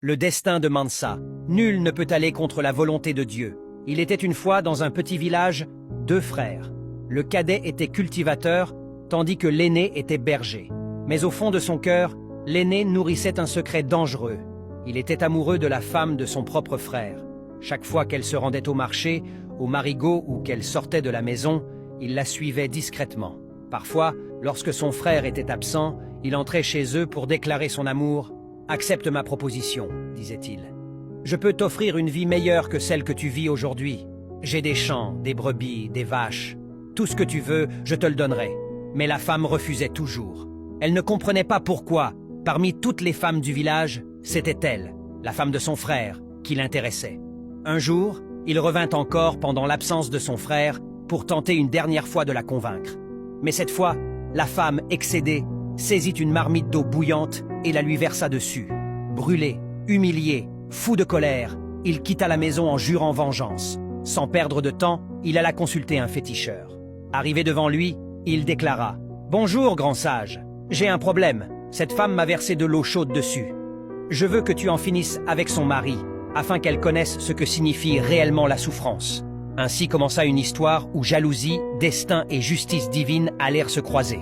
Le destin de Mansa. Nul ne peut aller contre la volonté de Dieu. Il était une fois dans un petit village, 2 frères. Le cadet était cultivateur, tandis que l'aîné était berger. Mais au fond de son cœur, l'aîné nourrissait un secret dangereux. Il était amoureux de la femme de son propre frère. Chaque fois qu'elle se rendait au marché, au marigot ou qu'elle sortait de la maison, il la suivait discrètement. Parfois, lorsque son frère était absent, il entrait chez eux pour déclarer son amour. « Accepte ma proposition », disait-il. « Je peux t'offrir une vie meilleure que celle que tu vis aujourd'hui. J'ai des champs, des brebis, des vaches. Tout ce que tu veux, je te le donnerai. » Mais la femme refusait toujours. Elle ne comprenait pas pourquoi, parmi toutes les femmes du village, c'était elle, la femme de son frère, qui l'intéressait. Un jour, il revint encore pendant l'absence de son frère pour tenter une dernière fois de la convaincre. Mais cette fois, la femme, excédée, saisit une marmite d'eau bouillante et la lui versa dessus. Brûlé, humilié, fou de colère, il quitta la maison en jurant vengeance. Sans perdre de temps, il alla consulter un féticheur. Arrivé devant lui, il déclara « Bonjour, grand sage, j'ai un problème. Cette femme m'a versé de l'eau chaude dessus. Je veux que tu en finisses avec son mari, afin qu'elle connaisse ce que signifie réellement la souffrance. » Ainsi commença une histoire où jalousie, destin et justice divine allèrent se croiser.